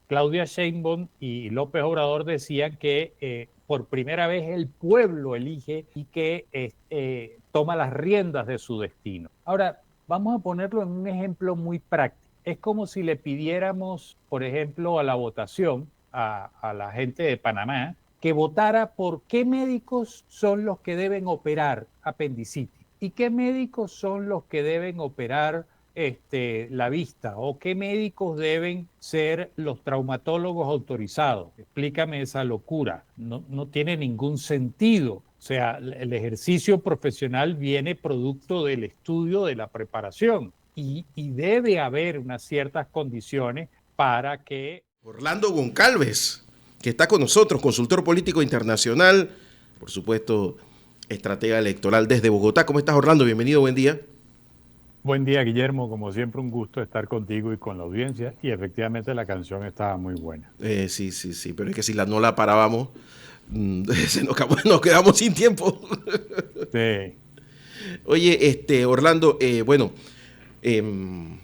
Claudia Sheinbaum y López Obrador decían que por primera vez el pueblo elige y que toma las riendas de su destino. Ahora, vamos a ponerlo en un ejemplo muy práctico. Es como si le pidiéramos, por ejemplo, a la votación, a la gente de Panamá, que votara por qué médicos son los que deben operar apendicitis y qué médicos son los que deben operar la vista o qué médicos deben ser los traumatólogos autorizados. Explícame esa locura. No, no tiene ningún sentido. O sea, el ejercicio profesional viene producto del estudio, de la preparación y debe haber unas ciertas condiciones para que... Orlando Goncalves, que está con nosotros, consultor político internacional, por supuesto, estratega electoral desde Bogotá. ¿Cómo estás, Orlando? Bienvenido, buen día. Buen día, Guillermo. Como siempre, un gusto estar contigo y con la audiencia. Y efectivamente la canción estaba muy buena. Sí, sí, sí, pero es que si no la parábamos, nos quedamos sin tiempo. Sí. Oye, Orlando, bueno, em,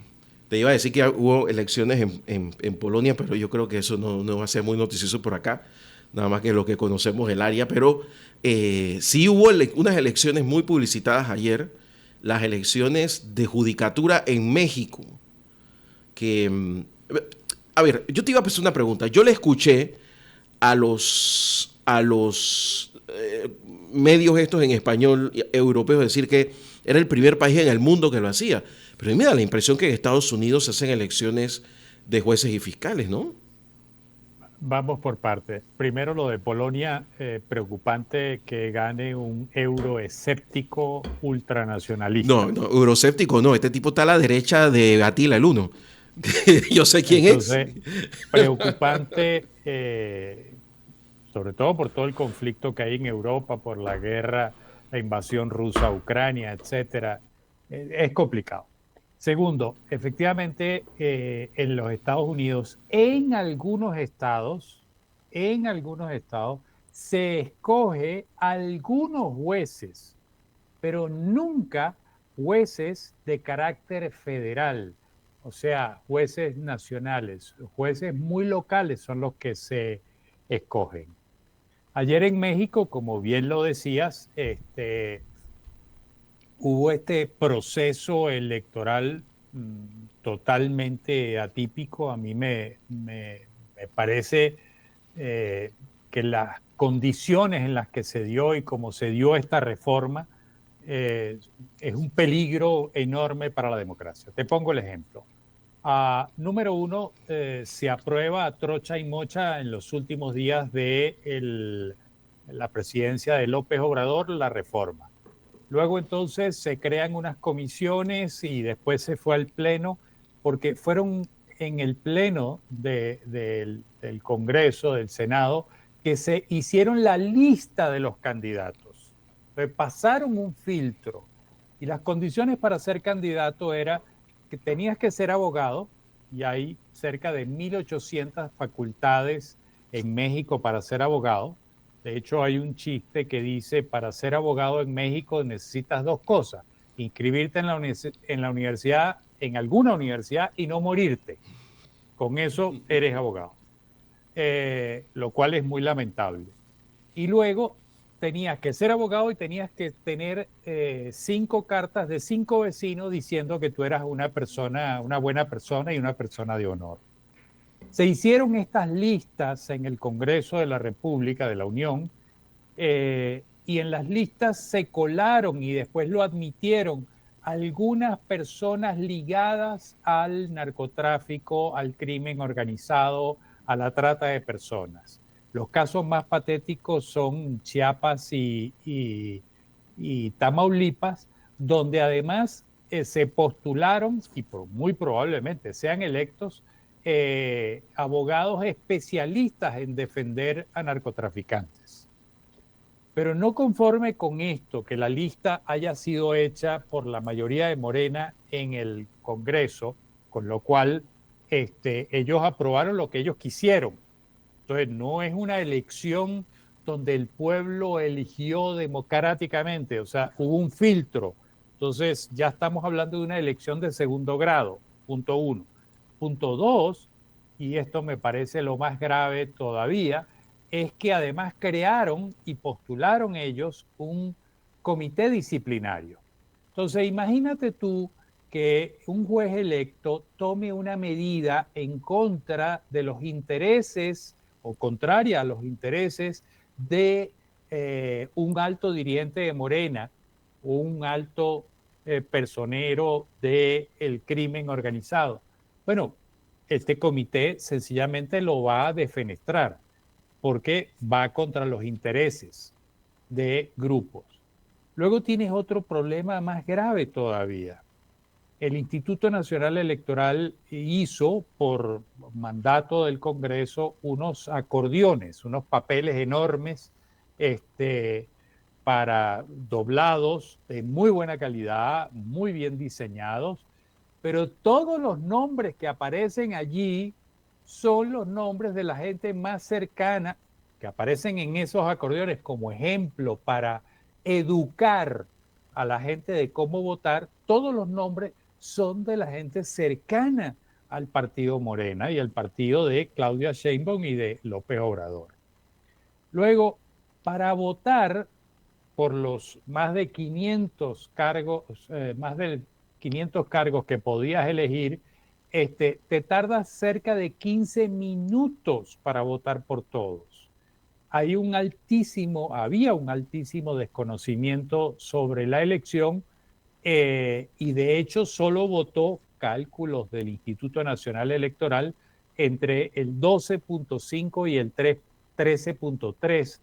te iba a decir que hubo elecciones en Polonia, pero yo creo que eso no va a ser muy noticioso por acá, nada más que lo que conocemos el área, pero sí hubo unas elecciones muy publicitadas ayer, las elecciones de judicatura en México, que, a ver, yo te iba a hacer una pregunta, yo le escuché a los medios estos en español europeos decir que era el primer país en el mundo que lo hacía. Pero a mí me da la impresión que en Estados Unidos se hacen elecciones de jueces y fiscales, ¿no? Vamos por partes. Primero lo de Polonia, preocupante que gane un euroescéptico No, ultranacionalista. no, euroscéptico no, este tipo está a la derecha de Atila el Uno. Yo sé quién es. Entonces, preocupante, sobre todo por todo el conflicto que hay en Europa, por la guerra, la invasión rusa a Ucrania, etcétera. Es complicado. Segundo, efectivamente, en los Estados Unidos, en algunos estados, se escoge algunos jueces, pero nunca jueces de carácter federal, o sea, jueces nacionales, jueces muy locales son los que se escogen. Ayer en México, como bien lo decías, hubo este proceso electoral totalmente atípico. A mí me parece eh, que las condiciones en las que se dio y cómo se dio esta reforma eh, es un peligro enorme para la democracia. Te pongo el ejemplo. Número uno, se aprueba a trocha y mocha en los últimos días de la presidencia de López Obrador la reforma. Luego entonces se crean unas comisiones y después se fue al pleno, porque fueron en el pleno del Congreso, del Senado, que se hicieron la lista de los candidatos. Entonces, pasaron un filtro y las condiciones para ser candidato era que tenías que ser abogado y hay cerca de 1.800 facultades en México para ser abogado. De hecho, hay un chiste que dice, para ser abogado en México necesitas dos cosas, inscribirte en la universidad, en alguna universidad y no morirte. Con eso eres abogado, lo cual es muy lamentable. Y luego tenías que ser abogado y tenías que tener 5 cartas de 5 vecinos diciendo que tú eras una persona, una buena persona y una persona de honor. Se hicieron estas listas en el Congreso de la República, de la Unión, y en las listas se colaron y después lo admitieron algunas personas ligadas al narcotráfico, al crimen organizado, a la trata de personas. Los casos más patéticos son Chiapas y Tamaulipas, donde además se postularon y muy probablemente sean electos abogados especialistas en defender a narcotraficantes. Pero no conforme con esto, que la lista haya sido hecha por la mayoría de Morena en el Congreso, con lo cual ellos aprobaron lo que ellos quisieron. Entonces, no es una elección donde el pueblo eligió democráticamente, o sea, hubo un filtro. Entonces, ya estamos hablando de una elección de segundo grado, punto uno. Punto dos, y esto me parece lo más grave todavía, es que además crearon y postularon ellos un comité disciplinario. Entonces, imagínate tú que un juez electo tome una medida en contra de los intereses o contraria a los intereses de un alto dirigente de Morena o un alto personero del crimen organizado. Bueno, este comité sencillamente lo va a defenestrar porque va contra los intereses de grupos. Luego tienes otro problema más grave todavía. El Instituto Nacional Electoral hizo por mandato del Congreso unos acordeones, unos papeles enormes para doblados de muy buena calidad, muy bien diseñados, pero todos los nombres que aparecen allí son los nombres de la gente más cercana que aparecen en esos acordeones como ejemplo para educar a la gente de cómo votar. Todos los nombres son de la gente cercana al partido Morena y al partido de Claudia Sheinbaum y de López Obrador. Luego, para votar por los más de 500 cargos, más de 500 cargos que podías elegir, te tardas cerca de 15 minutos para votar por todos. Había un altísimo desconocimiento sobre la elección y de hecho solo votó, cálculos del Instituto Nacional Electoral, entre el 12.5 y el 13.3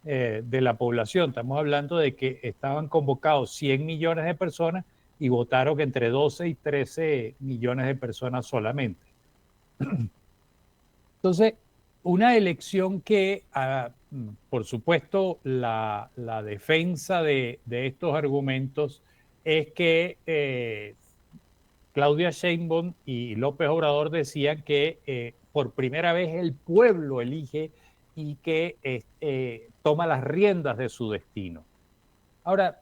de la población. Estamos hablando de que estaban convocados 100 millones de personas y votaron entre 12 y 13 millones de personas solamente. Entonces, una elección que, por supuesto, la defensa de estos argumentos es que Claudia Sheinbaum y López Obrador decían que por primera vez el pueblo elige y que toma las riendas de su destino. Ahora,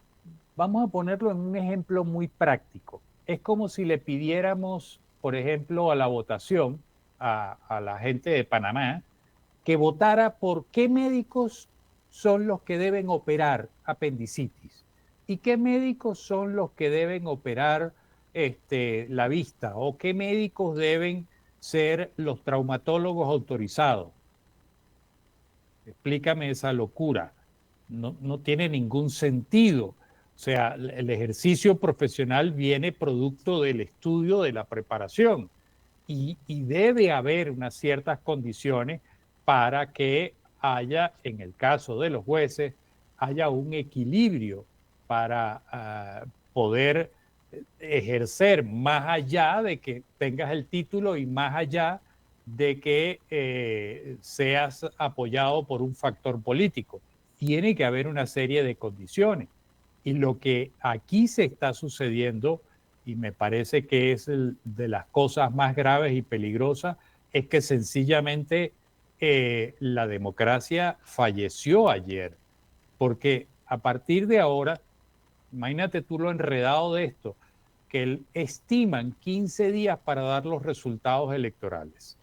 vamos a ponerlo en un ejemplo muy práctico. Es como si le pidiéramos, por ejemplo, a la votación, a la gente de Panamá, que votara por qué médicos son los que deben operar apendicitis y qué médicos son los que deben operar la vista o qué médicos deben ser los traumatólogos autorizados. Explícame esa locura. No tiene ningún sentido. O sea, el ejercicio profesional viene producto del estudio, de la preparación y debe haber unas ciertas condiciones para que haya, en el caso de los jueces, haya un equilibrio para poder ejercer más allá de que tengas el título y más allá de que seas apoyado por un factor político. Tiene que haber una serie de condiciones. Y lo que aquí se está sucediendo, y me parece que es de las cosas más graves y peligrosas, es que sencillamente la democracia falleció ayer. Porque a partir de ahora, imagínate tú lo enredado de esto, que estiman 15 días para dar los resultados electorales,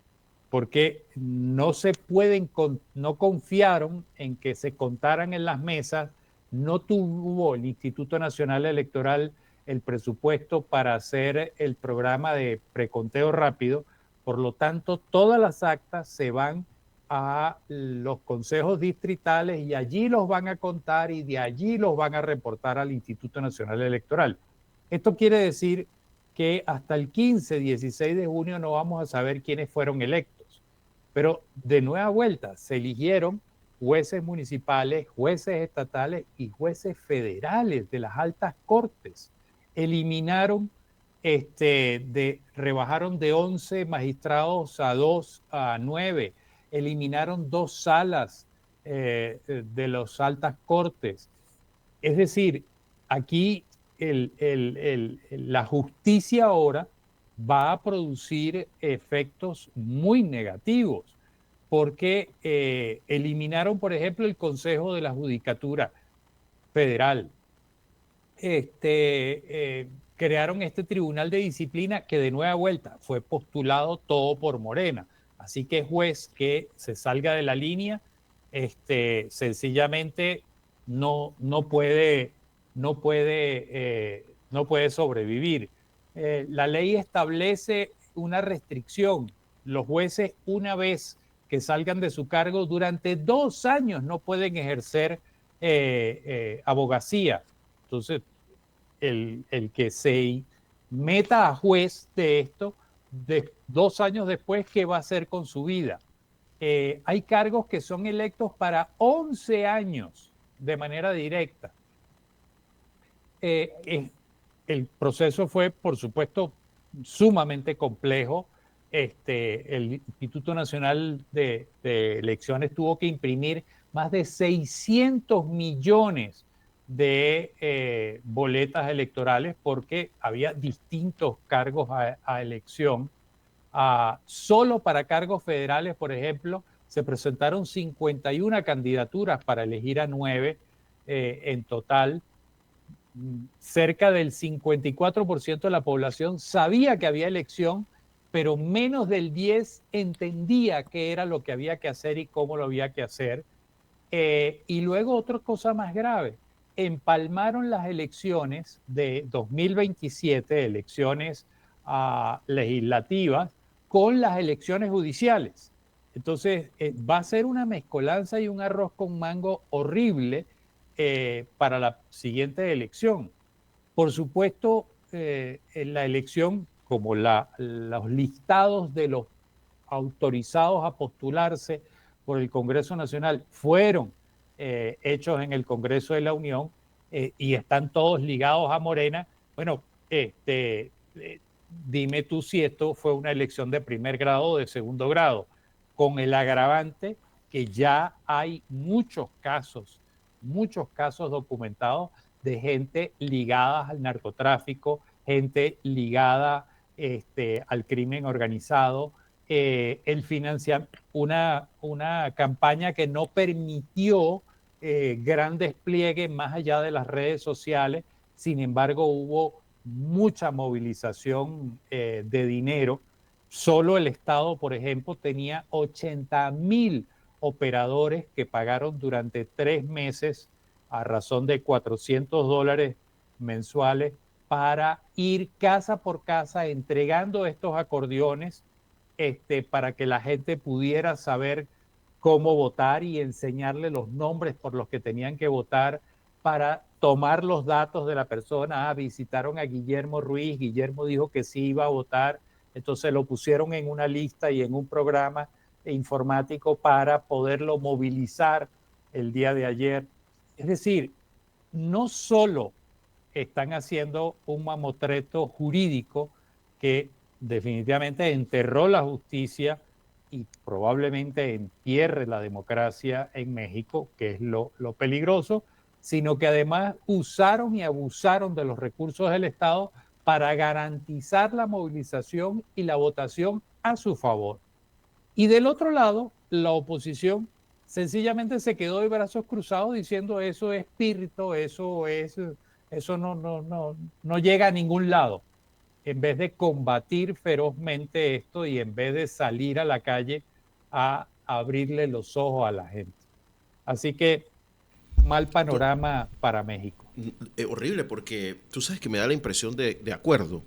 porque no se pueden, no confiaron en que se contaran en las mesas, no tuvo el Instituto Nacional Electoral el presupuesto para hacer el programa de preconteo rápido, por lo tanto todas las actas se van a los consejos distritales y allí los van a contar y de allí los van a reportar al Instituto Nacional Electoral. Esto quiere decir que hasta el 15, 16 de junio no vamos a saber quiénes fueron electos. Pero de nueva vuelta se eligieron jueces municipales, jueces estatales y jueces federales de las altas cortes. Eliminaron, rebajaron de 11 magistrados a 2, a 9. Eliminaron 2 salas de las altas cortes. Es decir, aquí la justicia ahora va a producir efectos muy negativos, porque eliminaron, por ejemplo, el Consejo de la Judicatura Federal. Crearon este Tribunal de Disciplina que de nueva vuelta fue postulado todo por Morena. Así que juez que se salga de la línea, sencillamente no puede, no puede sobrevivir. La ley establece una restricción. Los jueces, una vez que salgan de su cargo, durante 2 años no pueden ejercer abogacía. Entonces, el que se meta a juez de esto, 2 años después, ¿qué va a hacer con su vida? Hay cargos que son electos para 11 años de manera directa. El proceso fue, por supuesto, sumamente complejo. El Instituto Nacional de Elecciones tuvo que imprimir más de 600 millones de boletas electorales porque había distintos cargos a elección. Solo para cargos federales, por ejemplo, se presentaron 51 candidaturas para elegir a 9 en total. Cerca del 54% de la población sabía que había elección, pero menos del 10% entendía qué era lo que había que hacer y cómo lo había que hacer. Y luego otra cosa más grave, empalmaron las elecciones de 2027, elecciones legislativas, con las elecciones judiciales. Entonces, va a ser una mezcolanza y un arroz con mango horrible para la siguiente elección. Por supuesto, en la elección, como los listados de los autorizados a postularse por el Congreso Nacional fueron hechos en el Congreso de la Unión y están todos ligados a Morena, bueno, dime tú si esto fue una elección de primer grado o de segundo grado, con el agravante que ya hay muchos casos documentados de gente ligada al narcotráfico, gente ligada al crimen organizado, una campaña que no permitió gran despliegue más allá de las redes sociales. Sin embargo, hubo mucha movilización de dinero. Solo el Estado, por ejemplo, tenía 80,000 operadores que pagaron durante 3 meses a razón de $400 mensuales para ir casa por casa entregando estos acordeones para que la gente pudiera saber cómo votar y enseñarle los nombres por los que tenían que votar para tomar los datos de la persona. Visitaron a Guillermo Ruiz, Guillermo dijo que sí iba a votar, entonces lo pusieron en una lista y en un programa informático para poderlo movilizar el día de ayer. Es decir, no solo están haciendo un mamotreto jurídico que definitivamente enterró la justicia y probablemente entierre la democracia en México, que es lo peligroso, sino que además usaron y abusaron de los recursos del Estado para garantizar la movilización y la votación a su favor. Y del otro lado, la oposición sencillamente se quedó de brazos cruzados diciendo eso es espíritu, eso no llega a ningún lado, en vez de combatir ferozmente esto y en vez de salir a la calle a abrirle los ojos a la gente. Así que mal panorama para México. Horrible, porque tú sabes que me da la impresión de acuerdo.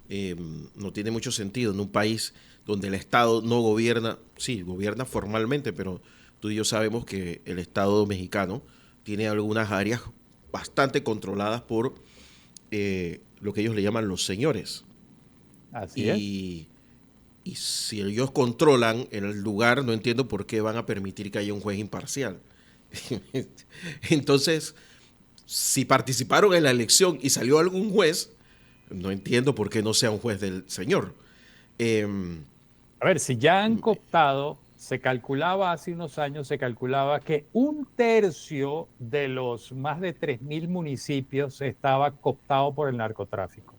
No tiene mucho sentido en un país donde el Estado no gobierna, sí, gobierna formalmente, pero tú y yo sabemos que el Estado mexicano tiene algunas áreas bastante controladas por lo que ellos le llaman los señores. Así es. Y si ellos controlan el lugar, no entiendo por qué van a permitir que haya un juez imparcial. Entonces, si participaron en la elección y salió algún juez, no entiendo por qué no sea un juez del señor. A ver, si ya han cooptado, se calculaba hace unos años, se calculaba que 1/3 de los más de 3,000 municipios estaba cooptado por el narcotráfico.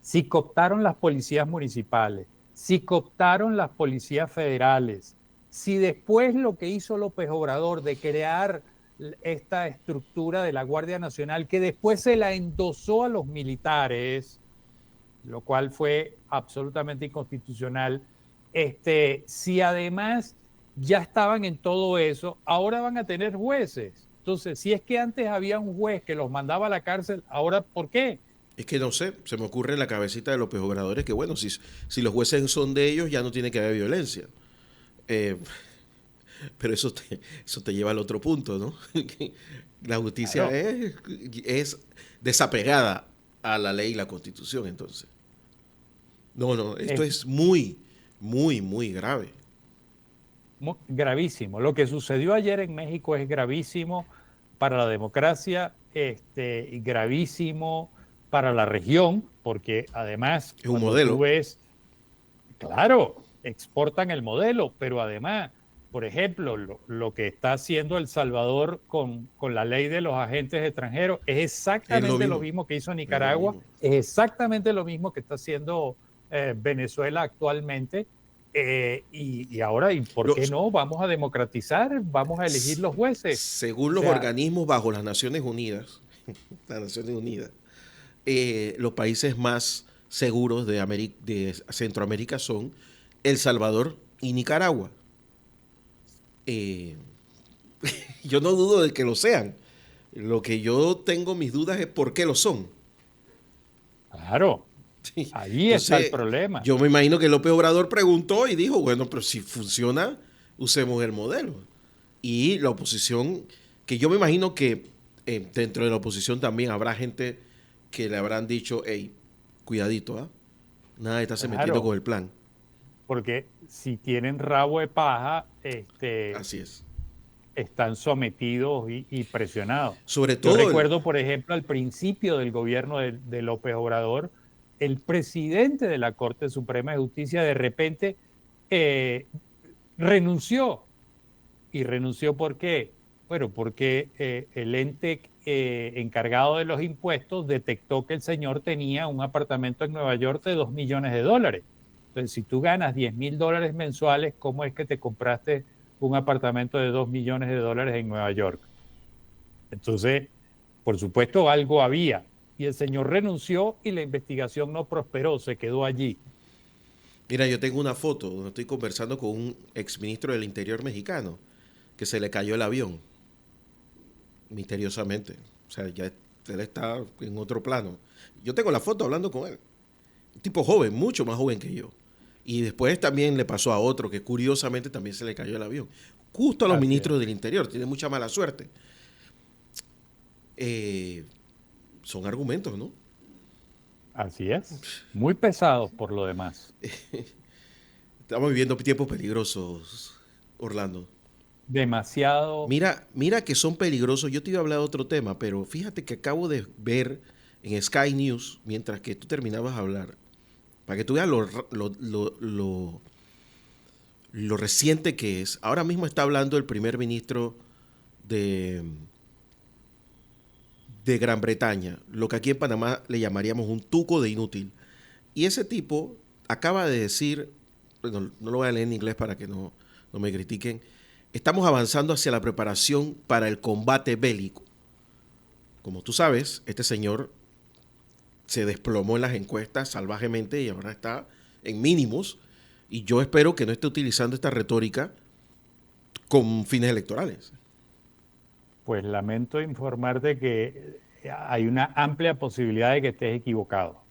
Si cooptaron las policías municipales, si cooptaron las policías federales, si después lo que hizo López Obrador de crear esta estructura de la Guardia Nacional, que después se la endosó a los militares, lo cual fue absolutamente inconstitucional, Si además ya estaban en todo eso, ahora van a tener jueces. Entonces, si es que antes había un juez que los mandaba a la cárcel, ahora ¿por qué? Es que no sé, se me ocurre en la cabecita de López Obrador que bueno, si los jueces son de ellos ya no tiene que haber violencia. Eh, pero eso te lleva al otro punto, ¿no? La justicia Claro, es desapegada a la ley y la constitución, entonces. No, no, esto es es muy, muy, muy grave. gravísimo. Lo que sucedió ayer en México es gravísimo para la democracia, y gravísimo para la región, porque además Es un cuando tú modelo. ves, claro, exportan el modelo, pero además, por ejemplo, lo que está haciendo El Salvador con la ley de los agentes extranjeros es Es lo exactamente lo mismo. mismo que hizo Es lo Nicaragua, mismo. es exactamente lo mismo que está haciendo Venezuela actualmente. Y ahora, ¿y por qué Los, no? Vamos a democratizar, vamos a elegir los jueces. según O los sea, organismos bajo las Naciones Unidas, los países más seguros de Centroamérica son El Salvador y Nicaragua. Eh, yo no dudo de que lo sean. Lo que yo tengo mis dudas es por qué lo son. claro, Sí. ahí está el Entonces, problema. yo me imagino que López Obrador preguntó y dijo, bueno, pero si funciona, usemos el modelo. Y la oposición, que yo me imagino que dentro de la oposición también habrá gente que le habrán dicho, hey, cuidadito, ¿ah? Nada de estarse metiendo Claro, con el plan. porque si tienen rabo de paja, Así es. están sometidos y presionados. Sobre Yo todo el, recuerdo, por ejemplo, al principio del gobierno de López Obrador, el presidente de la Corte Suprema de Justicia de repente eh, renunció. ¿Y renunció por qué? Bueno, porque el ente encargado de los impuestos detectó que el señor tenía un apartamento en Nueva York de $2 millones. Entonces, si tú ganas $10,000 mensuales, ¿cómo es que te compraste un apartamento de $2 millones en Nueva York? Entonces, por supuesto, algo había. Y el señor renunció y la investigación no prosperó, se quedó allí. mira, yo tengo una foto donde estoy conversando con un exministro del Interior mexicano que se le cayó el avión misteriosamente. O sea, ya él está en otro plano. Yo tengo la foto hablando con él. Un tipo joven, mucho más joven que yo. Y después también le pasó a otro que curiosamente también se le cayó el avión. Justo a los Así es. ministros del Interior. Tiene mucha mala suerte. Eh, son argumentos, ¿no? Así es. Muy pesados por lo demás. Estamos viviendo tiempos peligrosos, Orlando. Demasiado. Mira que son peligrosos. Yo te iba a hablar de otro tema, pero fíjate que acabo de ver en Sky News, mientras que tú terminabas de hablar, para que tú veas lo reciente que es. Ahora mismo está hablando el primer ministro de, de Gran Bretaña, lo que aquí en Panamá le llamaríamos un tuco de inútil. Y ese tipo acaba de decir, bueno, no lo voy a leer en inglés para que no me critiquen, estamos avanzando hacia la preparación para el combate bélico. Como tú sabes, este señor se desplomó en las encuestas salvajemente y ahora está en mínimos. Y yo espero que no esté utilizando esta retórica con fines electorales. Pues lamento informarte que hay una amplia posibilidad de que estés equivocado,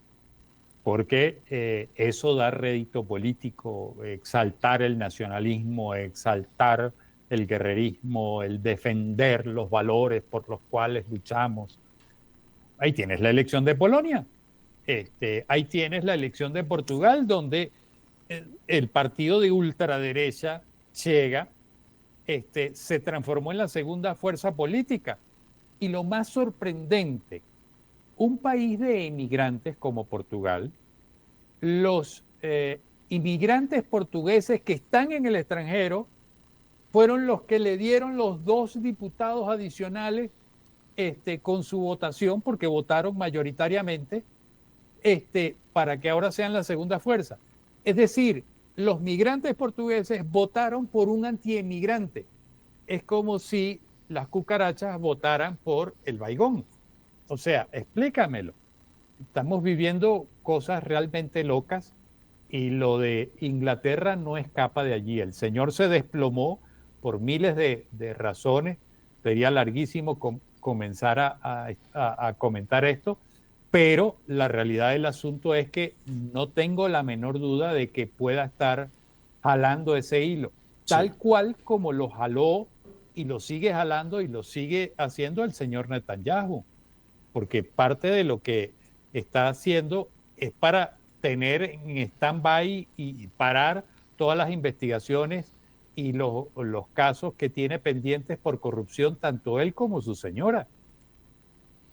porque eso da rédito político, exaltar el nacionalismo, exaltar el guerrerismo, el defender los valores por los cuales luchamos. Ahí tienes la elección de Polonia, ahí tienes la elección de Portugal, donde el partido de ultraderecha llega, se transformó en la segunda fuerza política. Y lo más sorprendente, un país de inmigrantes como Portugal, los inmigrantes portugueses que están en el extranjero fueron los que le dieron los dos diputados adicionales, con su votación, porque votaron mayoritariamente, para que ahora sean la segunda fuerza. Es decir, los migrantes portugueses votaron por un antiinmigrante. Es como si las cucarachas votaran por el Baigón. O sea, explícamelo. Estamos viviendo cosas realmente locas. y lo de Inglaterra no escapa de allí. El señor se desplomó por miles de razones. Sería larguísimo comenzar a comentar esto, pero la realidad del asunto es que no tengo la menor duda de que pueda estar jalando ese hilo, Sí, tal cual como lo jaló y lo sigue jalando y lo sigue haciendo el señor Netanyahu, porque parte de lo que está haciendo es para tener en stand-by y parar todas las investigaciones y los casos que tiene pendientes por corrupción, tanto él como su señora.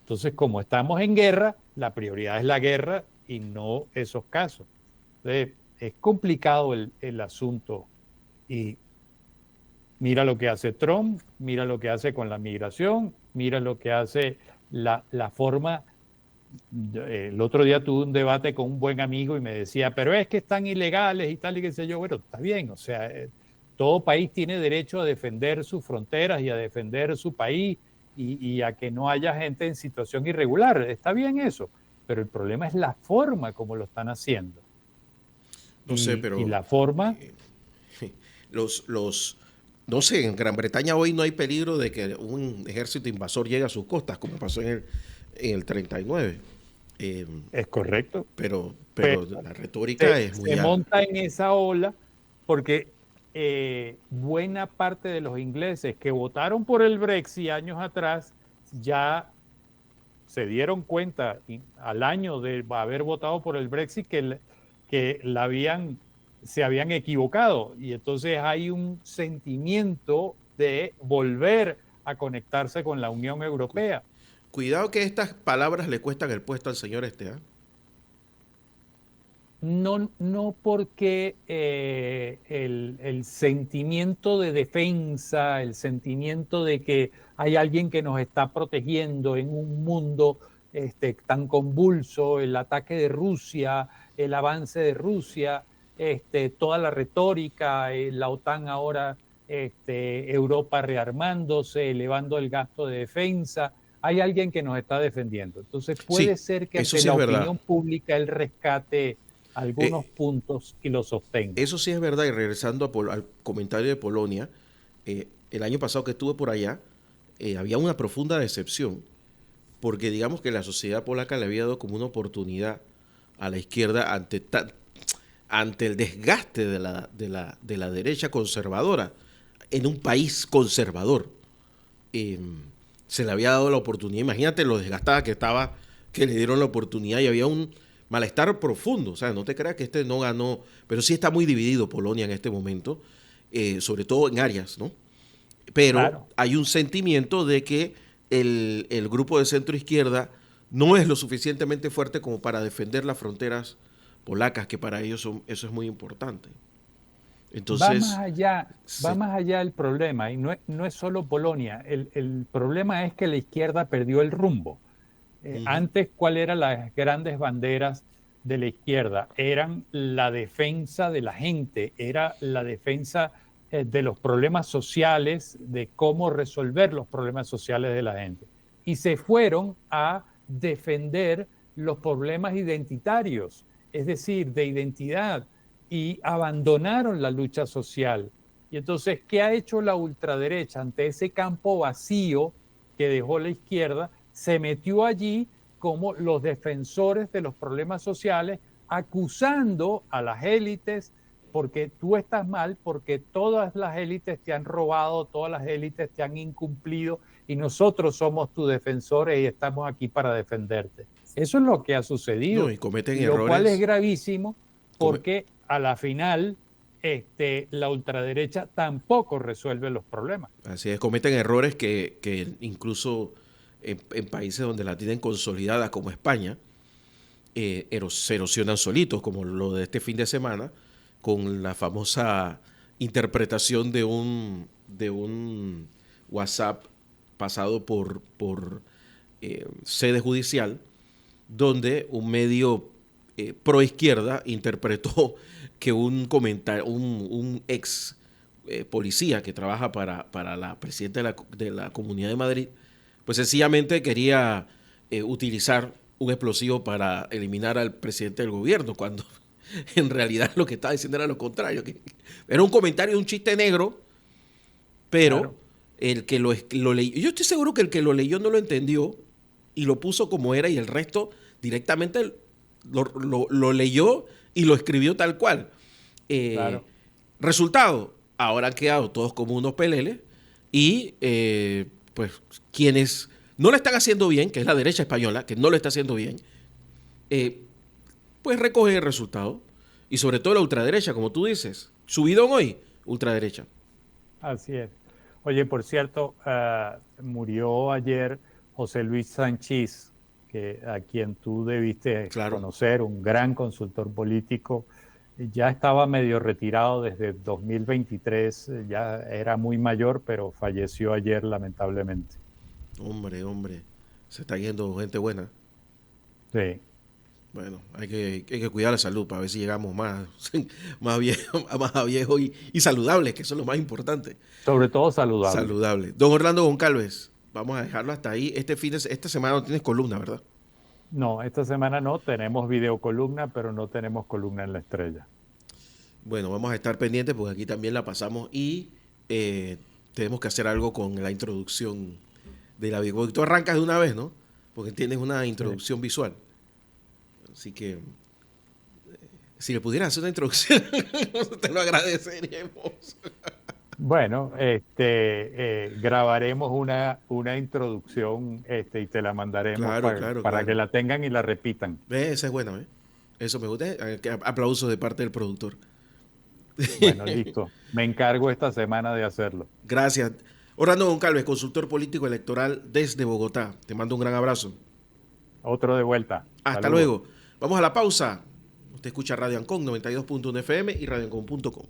Entonces, como estamos en guerra, la prioridad es la guerra y no esos casos. Entonces, es complicado el asunto y mira lo que hace Trump, mira lo que hace con la migración, mira lo que hace la forma. El otro día tuve un debate con un buen amigo y me decía, pero es que están ilegales y tal y qué sé yo. Bueno, está bien, o sea, todo país tiene derecho a defender sus fronteras y a defender su país y a que no haya gente en situación irregular. Está bien eso, pero el problema es la forma como lo están haciendo. no sé, Y pero la forma, los, no sé, en Gran Bretaña hoy no hay peligro de que un ejército invasor llegue a sus costas, como pasó en el 39. Eh, es correcto, pero pero la retórica es muy se alta. monta en esa ola porque buena parte de los ingleses que votaron por el Brexit años atrás ya se dieron cuenta al año de haber votado por el Brexit que se habían equivocado y entonces hay un sentimiento de volver a conectarse con la Unión Europea. Cuidado que estas palabras le cuestan el puesto al señor este, ¿ah? No, no porque el sentimiento de defensa, el sentimiento de que hay alguien que nos está protegiendo en un mundo tan convulso, el ataque de Rusia, el avance de Rusia, toda la retórica, la OTAN ahora, Europa rearmándose, elevando el gasto de defensa, hay alguien que nos está defendiendo. Entonces puede Sí, ser que eso ante sí la es verdad. opinión pública el rescate algunos Eh, puntos y lo sostenga. Eso sí es verdad. Y regresando al comentario de Polonia, el año pasado que estuve por allá, había una profunda decepción, porque digamos que la sociedad polaca le había dado como una oportunidad a la izquierda ante el desgaste de la derecha conservadora en un país conservador. Eh, Se le había dado la oportunidad. Imagínate lo desgastada que estaba, que le dieron la oportunidad y había un malestar profundo. O sea, no te creas que este no ganó, pero sí está muy dividido Polonia en este momento, sobre todo en áreas, ¿no? Pero Claro. hay un sentimiento de que el grupo de centro izquierda no es lo suficientemente fuerte como para defender las fronteras polacas, que para ellos eso es muy importante. Entonces, Va se, más allá el problema, y no es solo Polonia. El problema es que la izquierda perdió el rumbo. ujú, Antes, ¿cuáles eran las grandes banderas de la izquierda? Eran la defensa de la gente, era la defensa de los problemas sociales, de cómo resolver los problemas sociales de la gente. Y se fueron a defender los problemas identitarios, es decir, de identidad, y abandonaron la lucha social. Y entonces, ¿qué ha hecho la ultraderecha ante ese campo vacío que dejó la izquierda? Se metió allí como los defensores de los problemas sociales, acusando a las élites porque tú estás mal, porque todas las élites te han robado, todas las élites te han incumplido y nosotros somos tus defensores y estamos aquí para defenderte. Eso es lo que ha no, sucedido, y cometen lo cual es errores. gravísimo come- porque a la final la ultraderecha tampoco resuelve los problemas. Así es, cometen errores que incluso en países donde la tienen consolidada como España, se erosionan solitos, como lo de este fin de semana, con la famosa interpretación de un WhatsApp pasado por sede judicial, donde un medio pro izquierda interpretó que un ex policía que trabaja para la presidenta de la Comunidad de Madrid, pues sencillamente quería utilizar un explosivo para eliminar al presidente del gobierno, cuando en realidad lo que estaba diciendo era lo contrario. Que era un comentario, un chiste negro, pero Claro. el que lo leyó, yo estoy seguro que el que lo leyó no lo entendió y lo puso como era y el resto directamente lo leyó y lo escribió tal cual. Eh, Claro. Resultado, ahora han quedado todos como unos peleles y pues quienes no lo están haciendo bien, que es la derecha española, que no lo está haciendo bien, eh, pues recogen el resultado. Y sobre todo la ultraderecha, como tú dices. Subidón hoy, ultraderecha. Así es. Oye, por cierto, murió ayer José Luis Sanchís, a quien tú debiste Claro. conocer, un gran consultor político. Ya estaba medio retirado desde 2023, ya era muy mayor, pero falleció ayer lamentablemente. Hombre, hombre. Se está yendo gente buena. Sí, Bueno, hay que cuidar la salud para ver si llegamos más, más viejo y saludables, que eso es lo más importante. sobre todo saludable. Saludable. Don Orlando Goncalves, vamos a dejarlo hasta ahí. Esta semana no tienes columna, ¿verdad? No, esta semana no, tenemos videocolumna, pero no tenemos columna en la estrella. Bueno, vamos a estar pendientes porque aquí también la pasamos y eh, tenemos que hacer algo con la introducción de la video. Porque tú arrancas de una vez, ¿no? Porque tienes una Sí. introducción visual. Así que si le pudieras hacer una introducción, te lo agradeceríamos. Bueno, grabaremos una introducción, y te la mandaremos Claro, claro, para que claro. la tengan y la repitan. Esa es buena, ¿eh? Eso me gusta. Aplausos de parte del productor. Bueno, listo. Me encargo esta semana de hacerlo. Gracias. Orlando Goncalves, consultor político electoral desde Bogotá. Te mando un gran abrazo. Otro de vuelta. Hasta Saludos. luego. Vamos a la pausa. Usted escucha Radio Ancon 92.1 FM y radioancon.com.